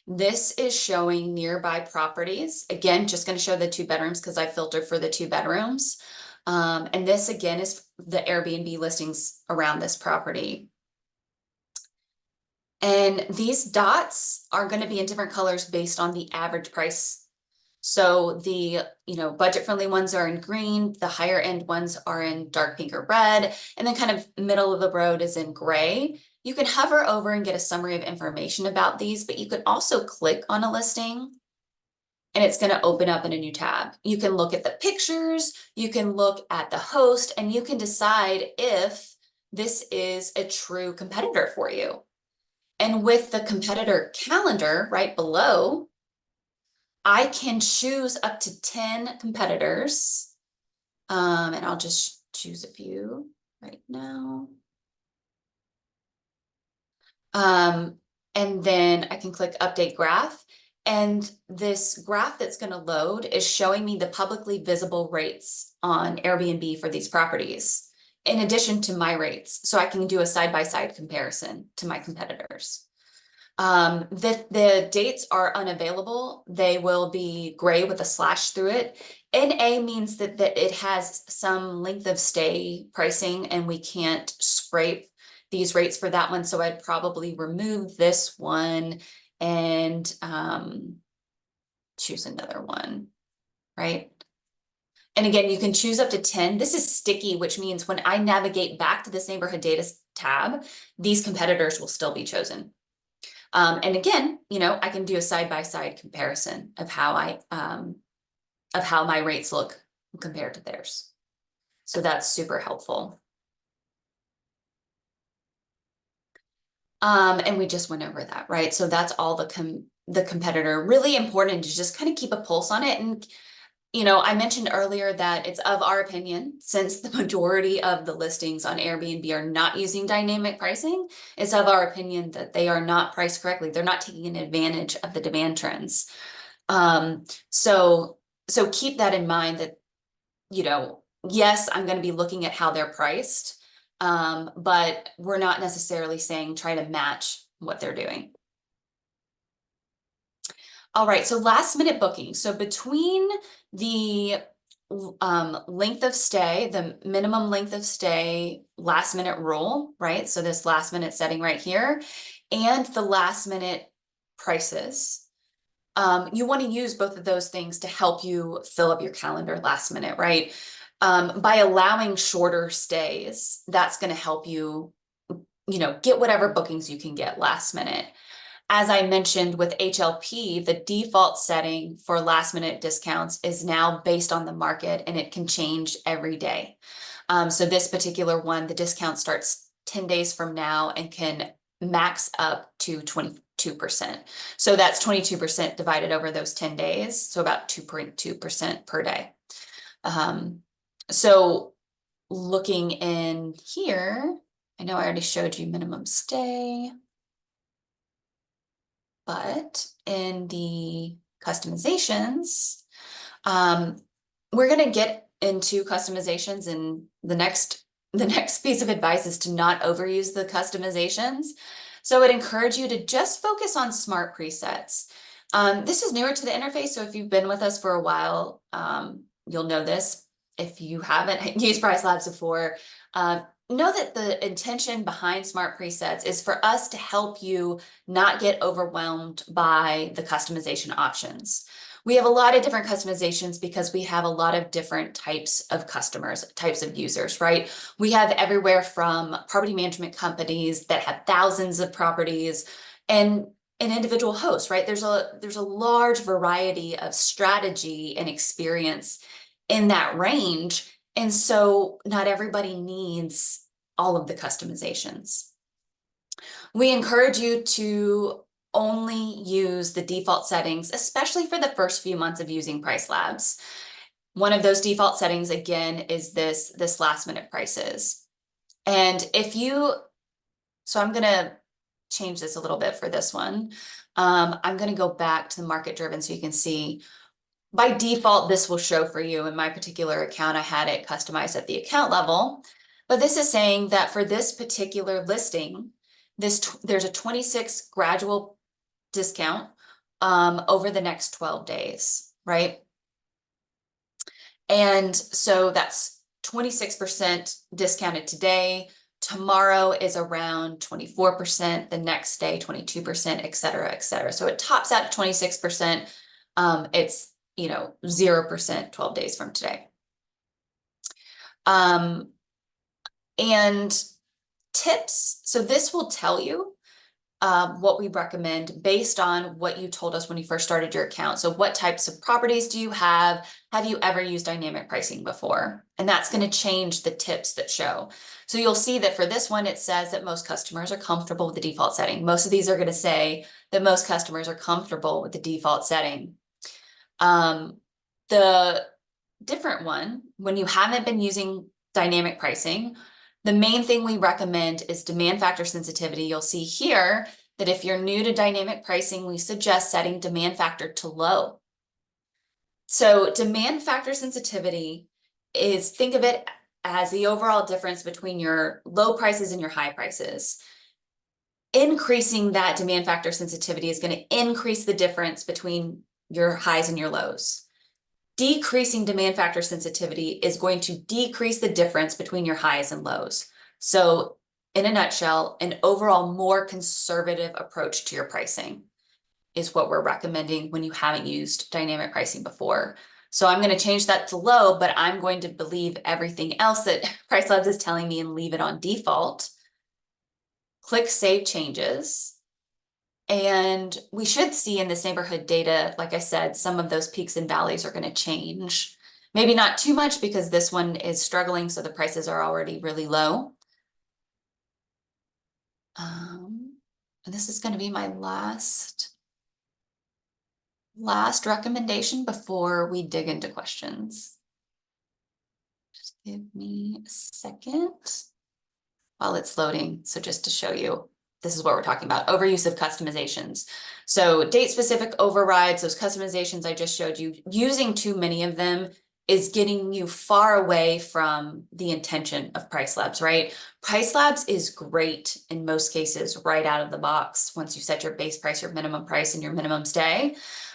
This is showing nearby properties. Again, just going to show the 2 bedrooms because I filtered for the 2 bedrooms. And this again is the Airbnb listings around this property. And these dots are going to be in different colors based on the average price. So the budget friendly ones are in green, the higher end ones are in dark pink or red, and then kind of middle of the road is in gray. You can hover over and get a summary of information about these, but you can also click on a listing and it's going to open up in a new tab. You can look at the pictures, you can look at the host, and you can decide if this is a true competitor for you. And with the competitor calendar right below, I can choose up to 10 competitors. And I'll just choose a few right now. And then I can click update graph. And this graph that's going to load is showing me the publicly visible rates on Airbnb for these properties, in addition to my rates. So I can do a side-by-side comparison to my competitors. The dates are unavailable. They will be gray with a slash through it. NA means that it has some length of stay pricing and we can't scrape these rates for that one. So I'd probably remove this one and choose another one, right? And again, you can choose up to 10. This is sticky, which means when I navigate back to this neighborhood data tab, these competitors will still be chosen. And again, I can do a side-by-side comparison of how my rates look compared to theirs. So that's super helpful. And we just went over that, right? So that's all the competitor. Really important to just kind of keep a pulse on it. And, you know, I mentioned earlier that it's of our opinion, since the majority of the listings on Airbnb are not using dynamic pricing, it's of our opinion that they are not priced correctly. They're not taking an advantage of the demand trends. Um, so keep that in mind that, you know, yes, I'm going to be looking at how they're priced, but we're not necessarily saying try to match what they're doing. All right, so last minute booking. So between the length of stay, the minimum length of stay, last minute rule, right? So this last minute setting right here, and the last minute prices. You want to use both of those things to help you fill up your calendar last minute, right? By allowing shorter stays, that's going to help you, you know, get whatever bookings you can get last minute. As I mentioned with HLP, the default setting for last minute discounts is now based on the market and it can change every day. So this particular one, the discount starts 10 days from now and can max up to 22%. So that's 22% divided over those 10 days. So about 2.2% per day. So looking in here, I know I already showed you minimum stay, but in the customizations, we're going to get into customizations, and the next piece of advice is to not overuse the customizations. So I'd encourage you to just focus on smart presets. This is newer to the interface, so if you've been with us for a while, you'll know this. If you haven't used PriceLabs before, know that the intention behind smart presets is for us to help you not get overwhelmed by the customization options. We have a lot of different customizations because we have a lot of different types of customers, types of users, right? We have everywhere from property management companies that have thousands of properties and an individual host, right? There's a large variety of strategy and experience in that range. And so not everybody needs all of the customizations. We encourage you to only use the default settings, especially for the first few months of using PriceLabs. One of those default settings, again, is this last minute prices. And so I'm going to change this a little bit for this one. I'm going to go back to the market driven so you can see. By default, this will show for you. In my particular account, I had it customized at the account level. But this is saying that for this particular listing, there's a 26 gradual discount over the next 12 days, right? And so that's 26% discounted today. Tomorrow is around 24%, the next day 22%, et cetera, et cetera. So it tops out at 26%. It's 0% 12 days from today. And tips. So this will tell you what we recommend based on what you told us when you first started your account. So what types of properties do you have? Have you ever used dynamic pricing before? And that's going to change the tips that show. So you'll see that for this one, it says that most customers are comfortable with the default setting. Most of these are going to say that most customers are comfortable with the default setting. The different one, when you haven't been using dynamic pricing, the main thing we recommend is demand factor sensitivity. You'll see here that if you're new to dynamic pricing, we suggest setting demand factor to low. So demand factor sensitivity is, think of it as the overall difference between your low prices and your high prices. Increasing that demand factor sensitivity is going to increase the difference between your highs and your lows. Decreasing demand factor sensitivity is going to decrease the difference between your highs and lows. So in a nutshell, an overall more conservative approach to your pricing is what we're recommending when you haven't used dynamic pricing before. So I'm going to change that to low, but I'm going to believe everything else that PriceLabs is telling me and leave it on default. Click Save Changes. And we should see in this neighborhood data, like I said, some of those peaks and valleys are going to change. Maybe not too much because this one is struggling, so the prices are already really low. And this is going to be my last recommendation before we dig into questions. Just give me a second while it's loading. So just to show you, this is what we're talking about, overuse of customizations. So date-specific overrides, those customizations I just showed you, using too many of them is getting you far away from the intention of PriceLabs, right? PriceLabs is great in most cases right out of the box. Once you set your base price, your minimum price, and your minimum stay,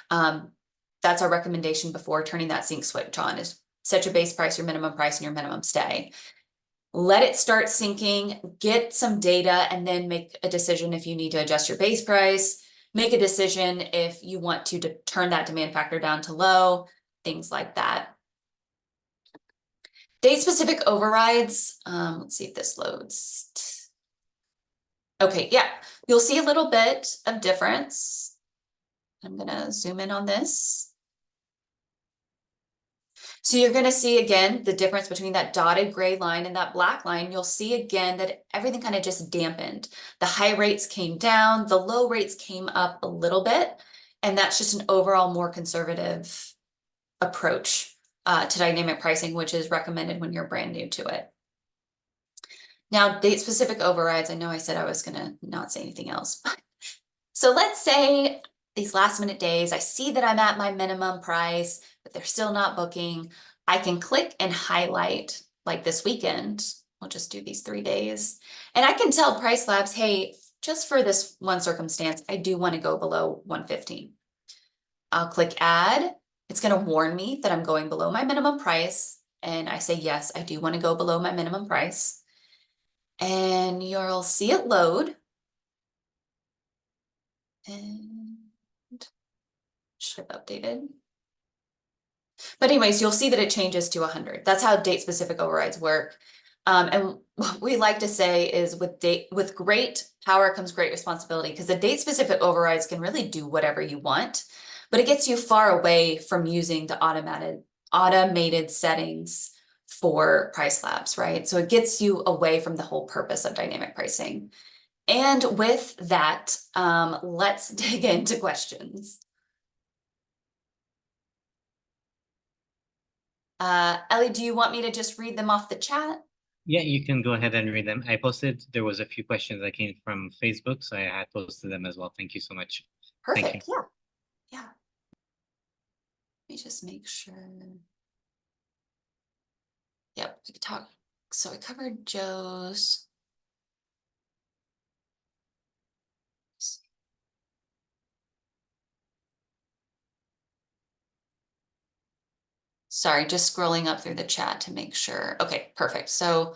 that's our recommendation before turning that sync switch on, is set your base price, your minimum price, and your minimum stay. Let it start syncing, get some data, and then make a decision if you need to adjust your base price, make a decision if you want to turn that demand factor down to low, things like that. Date-specific overrides, let's see if this loads. Okay, yeah, you'll see a little bit of difference. I'm gonna zoom in on this. So you're going to see again the difference between that dotted gray line and that black line. You'll see again that everything kind of just dampened. The high rates came down, the low rates came up a little bit, and that's just an overall more conservative approach to dynamic pricing, which is recommended when you're brand new to it. Now, date-specific overrides, I know I said I was going to not say anything else. So let's say these last minute days, I see that I'm at my minimum price, but they're still not booking. I can click and highlight, like this weekend. We'll just do these 3 days. And I can tell PriceLabs, hey, just for this one circumstance, I do want to go below 115. I'll click add. It's going to warn me that I'm going below my minimum price. And I say, yes, I do want to go below my minimum price. And you'll see it load. And should have updated. But anyways, you'll see that it changes to 100. That's how date-specific overrides work. And what we like to say is with great power comes great responsibility, because the date-specific overrides can really do whatever you want, but it gets you far away from using the automated settings for PriceLabs, right? So it gets you away from the whole purpose of dynamic pricing. And with that, let's dig into questions. Elie, do you want me to just read them off the chat? Yeah, you can go ahead and read them. There was a few questions that came from Facebook, so I had posted them as well. Thank you so much. Perfect. Yeah. Yeah. Let me just make sure. Yep, we could talk. So we covered Joe's. Sorry, just scrolling up through the chat to make sure. Okay, perfect. So,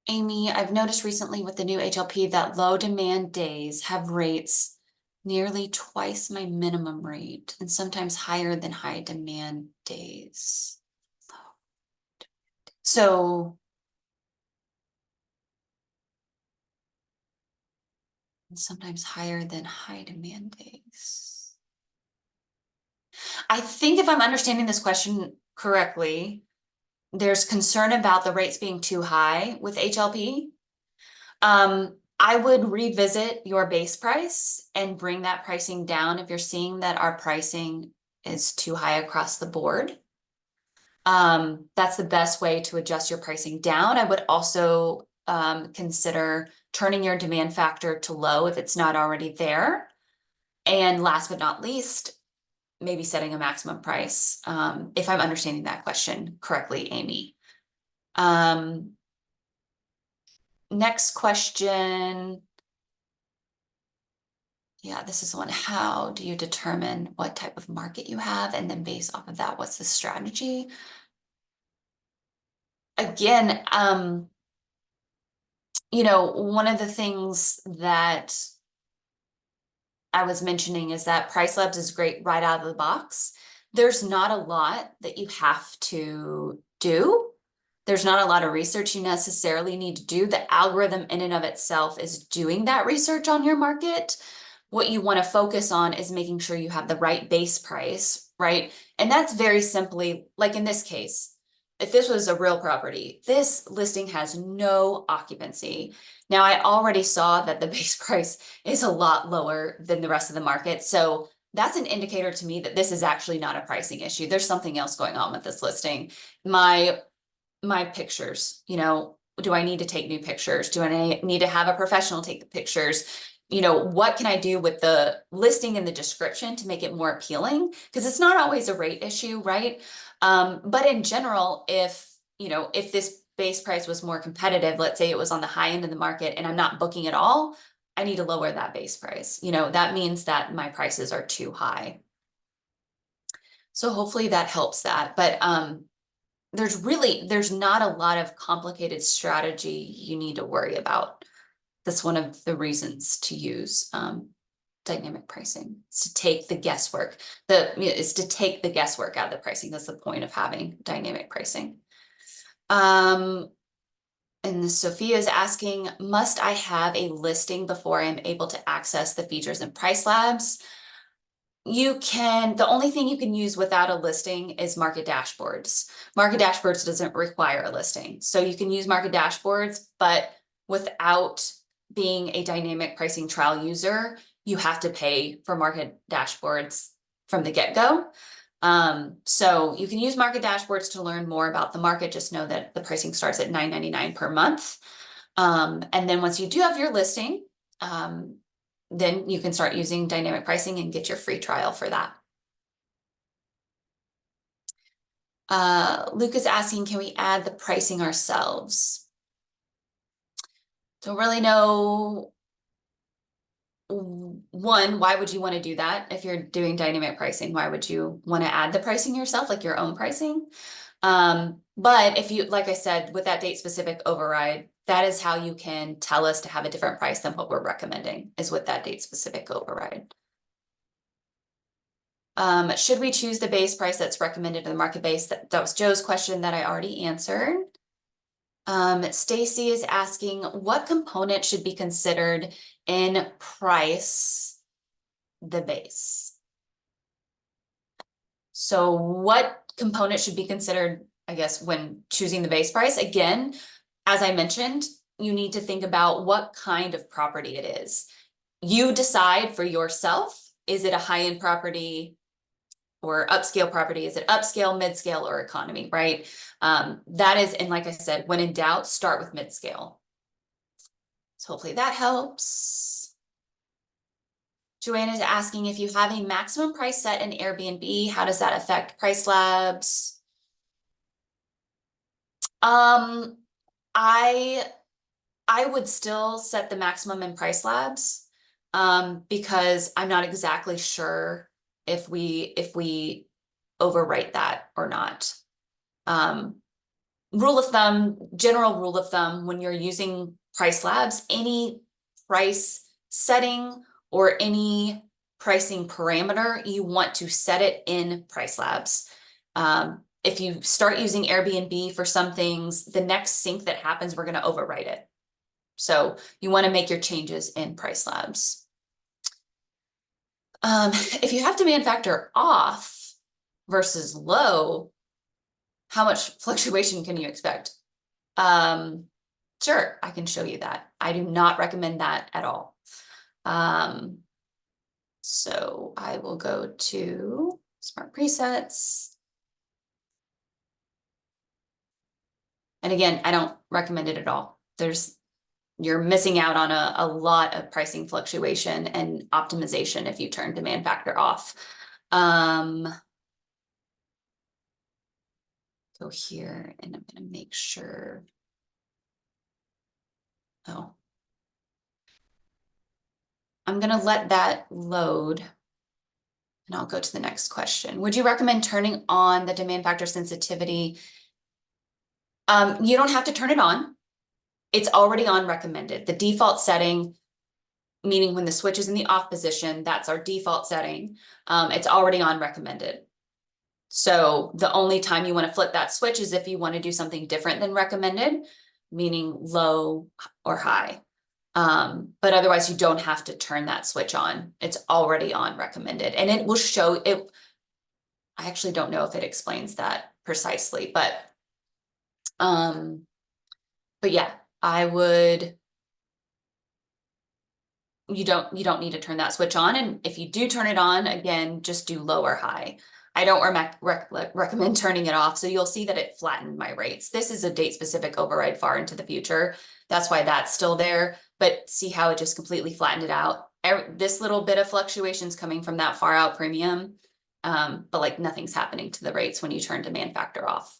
Amy, I've noticed recently with the new HLP that low demand days have rates nearly twice my minimum rate and sometimes higher than high demand days. So sometimes higher than high demand days. I think if I'm understanding this question correctly, there's concern about the rates being too high with HLP. I would revisit your base price and bring that pricing down if you're seeing that our pricing is too high across the board. That's the best way to adjust your pricing down. I would also consider turning your demand factor to low if it's not already there. And last but not least, maybe setting a maximum price, if I'm understanding that question correctly, Amy. Next question. Yeah, this is the one. How do you determine what type of market you have? And then based off of that, what's the strategy? Again, you know, one of the things that I was mentioning is that PriceLabs is great right out of the box. There's not a lot that you have to do. There's not a lot of research you necessarily need to do. The algorithm in and of itself is doing that research on your market, what you want to focus on is making sure you have the right base price, right? And that's very simply, like in this case, if this was a real property, this listing has no occupancy. Now, I already saw that the base price is a lot lower than the rest of the market. So that's an indicator to me that this is actually not a pricing issue. There's something else going on with this listing. My pictures, do I need to take new pictures? Do I need to have a professional take the pictures? What can I do with the listing and the description to make it more appealing? Because it's not always a rate issue, right? But in general, if this base price was more competitive, let's say it was on the high end of the market and I'm not booking at all, I need to lower that base price. That means that my prices are too high. So hopefully that helps that. But there's not a lot of complicated strategy you need to worry about. That's one of the reasons to use dynamic pricing. It's to take the guesswork. It's to take the guesswork out of the pricing. That's the point of having dynamic pricing. And Sophia is asking, must I have a listing before I'm able to access the features in PriceLabs? The only thing you can use without a listing is market dashboards. Market dashboards doesn't require a listing. So you can use market dashboards, but without being a dynamic pricing trial user, you have to pay for market dashboards from the get-go. So you can use market dashboards to learn more about the market. Just know that the pricing starts at $9.99 per month. And then once you do have your listing, then you can start using dynamic pricing and get your free trial for that. Luke is asking, can we add the pricing ourselves? Don't really know. One, why would you want to do that? If you're doing dynamic pricing, why would you want to add the pricing yourself, like your own pricing? But if you, like I said, with that date specific override, that is how you can tell us to have a different price than what we're recommending, is with that date specific override. Should we choose the base price that's recommended in the market base? That was Joe's question that I already answered. Stacy is asking, what component should be considered in price the base? So what component should be considered, I guess, when choosing the base price? Again, as I mentioned, you need to think about what kind of property it is. You decide for yourself, is it a high-end property or upscale property? Is it upscale, mid-scale, or economy, right? That is, and like I said, when in doubt, start with mid-scale. So hopefully that helps. Joanne is asking, if you have a maximum price set in Airbnb, how does that affect PriceLabs? I would still set the maximum in PriceLabs because I'm not exactly sure if we overwrite that or not. Rule of thumb, general rule of thumb, when you're using PriceLabs, any price setting or any pricing parameter, you want to set it in PriceLabs. If you start using Airbnb for some things, the next sync that happens, we're going to overwrite it. So you want to make your changes in PriceLabs. If you have demand factor off versus low, how much fluctuation can you expect? Sure, I can show you that. I do not recommend that at all. So I will go to Smart Presets. And again, I don't recommend it at all. You're missing out on a lot of pricing fluctuation and optimization if you turn demand factor off. Go here and I'm going to make sure. Oh, I'm going to let that load. And I'll go to the next question. Would you recommend turning on the demand factor sensitivity? You don't have to turn it on. It's already on recommended. The default setting, meaning when the switch is in the off position, that's our default setting. It's already on recommended. So the only time you want to flip that switch is if you want to do something different than recommended, meaning low or high. But otherwise you don't have to turn that switch on. It's already on recommended, and it will show it. I actually don't know if it explains that precisely, um, but yeah, I would, you don't need to turn that switch on. And if you do turn it on, again, just do low or high. I don't recommend turning it off. So you'll see that it flattened my rates. This is a date specific override far into the future. That's why that's still there. But see how it just completely flattened it out. This little bit of fluctuations coming from that far out premium. But like nothing's happening to the rates when you turn demand factor off.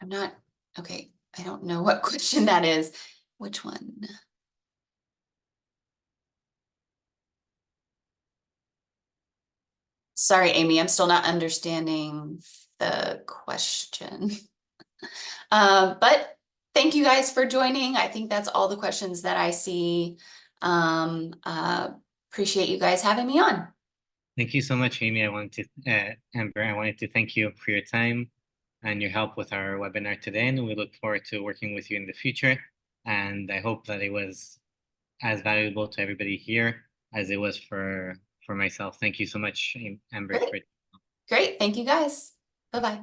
I'm not, okay, I don't know what question that is. Which one? Sorry, Amy, I'm still not understanding the question. But thank you guys for joining. I think that's all the questions that I see. Appreciate you guys having me on. Thank you so much, Amy. Amber, I wanted to thank you for your time and your help with our webinar today, and we look forward to working with you in the future. And I hope that it was as valuable to everybody here as it was for myself. Thank you so much, Amber. Great. Great. Thank you guys. Bye-bye.